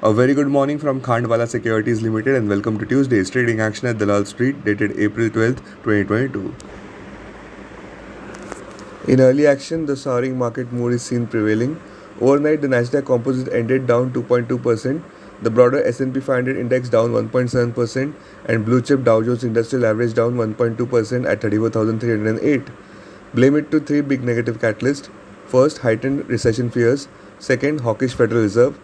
A very good morning from Khandwala Securities Limited and welcome to Tuesday's trading action at Dalal Street dated April 12th, 2022. In early action, the soaring market mood is seen prevailing. Overnight, the Nasdaq Composite ended down 2.2%, the broader S&P 500 index down 1.7%, and blue chip Dow Jones Industrial Average down 1.2% at 34,308. Blame it to three big negative catalysts. First, heightened recession fears. Second, hawkish Federal Reserve.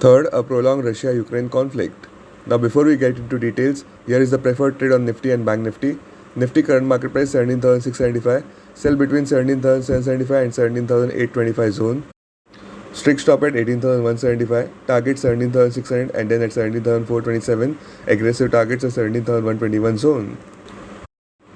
Third, a prolonged Russia-Ukraine conflict. Now before we get into details, here is the preferred trade on Nifty and Bank Nifty. Nifty current market price 17,675, sell between 17,775 and 17,825 zone. Strict stop at 18,175, target 17,600 and then at 17,427, aggressive targets at 17,121 zone.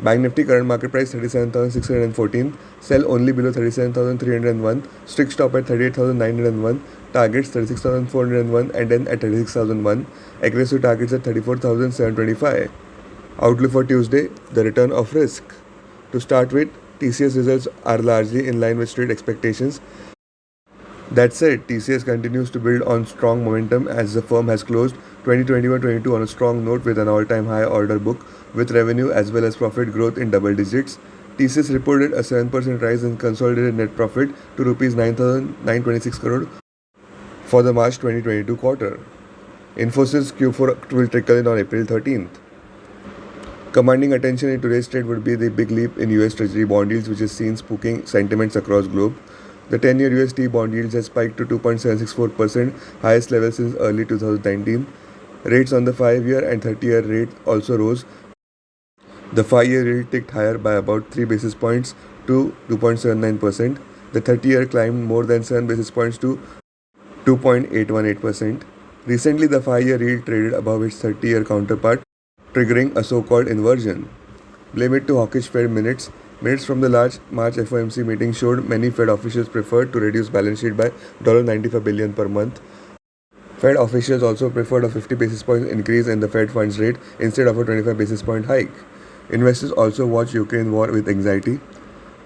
Bank Nifty current market price 37,614, sell only below 37,301, strict stop at 38,901, targets 36,401 and then at 36,001, aggressive targets at 34,725. Outlook for Tuesday, the return of risk. To start with, TCS results are largely in line with street expectations. That said, TCS continues to build on strong momentum as the firm has closed 2021-22 on a strong note with an all-time high order book with revenue as well as profit growth in double digits. TCS reported a 7% rise in consolidated net profit to Rs 9,926 crore for the March 2022 quarter. Infosys Q4 will trickle in on April 13th. Commanding attention in today's trade would be the big leap in US Treasury bond yields, which is seen spooking sentiments across globe. The 10-year USD bond yields has spiked to 2.764%, highest level since early 2019. Rates on the 5-year and 30-year rate also rose. The 5-year yield ticked higher by about 3 basis points to 2.79%. The 30-year climbed more than 7 basis points to 2.818%. Recently, the 5-year yield traded above its 30-year counterpart, triggering a so-called inversion. Blame it to hawkish Fed minutes. Minutes from the large March FOMC meeting showed many Fed officials preferred to reduce balance sheet by $95 billion per month. Fed officials also preferred a 50 basis points increase in the Fed funds rate instead of a 25 basis point hike. Investors also watch Ukraine war with anxiety.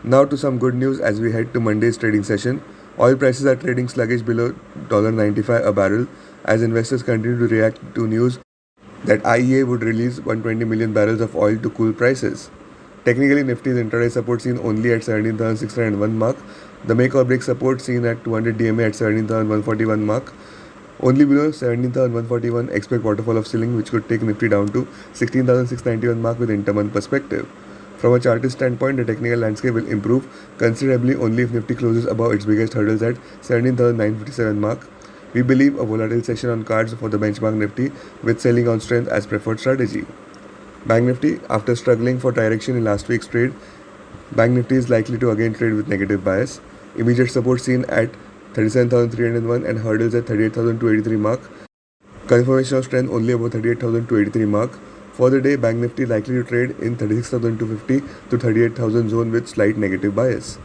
Now to some good news as we head to Monday's trading session. Oil prices are trading sluggish below $95 a barrel as investors continue to react to news that IEA would release 120 million barrels of oil to cool prices. Technically, Nifty's intraday support seen only at 17,601 mark. The make or break support seen at 200 DMA at 17,141 mark. Only below 17,141 expect waterfall of ceiling, which could take Nifty down to 16,691 mark with intermonth perspective. From a chartist standpoint, the technical landscape will improve considerably only if Nifty closes above its biggest hurdles at 17,957 mark. We believe a volatile session on cards for the benchmark Nifty with selling on strength as preferred strategy. Bank Nifty, after struggling for direction in last week's trade, Bank Nifty is likely to again trade with negative bias. Immediate support seen at 37,301 and hurdles at 38,283 mark. Confirmation of strength only above 38,283 mark. For the day, Bank Nifty likely to trade in 36,250 to 38,000 zone with slight negative bias.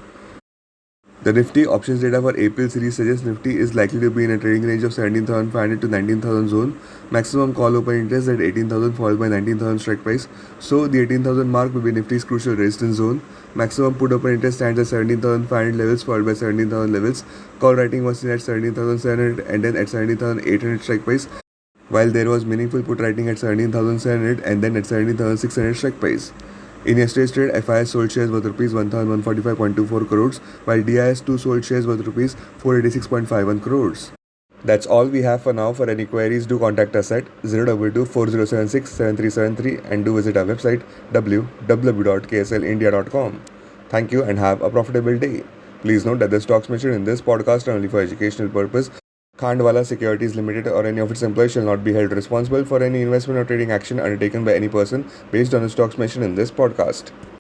The Nifty options data for April series suggests Nifty is likely to be in a trading range of 17,500 to 19,000 zone. Maximum call open interest at 18,000 followed by 19,000 strike price. So the 18,000 mark will be Nifty's crucial resistance zone. Maximum put open interest stands at 17,500 levels followed by 17,000 levels. Call writing was seen at 17,700 and then at 17,800 strike price, while there was meaningful put writing at 17,700 and then at 17,600 strike price. In yesterday's trade, FIS sold shares worth Rs 1,145.24 crores, while DIS2 sold shares worth Rs 486.51 crores. That's all we have for now. For any queries, do contact us at 022-4076-7373 and do visit our website www.kslindia.com. Thank you and have a profitable day. Please note that the stocks mentioned in this podcast are only for educational purpose. Khandwala Securities Limited or any of its employees shall not be held responsible for any investment or trading action undertaken by any person based on the stocks mentioned in this podcast.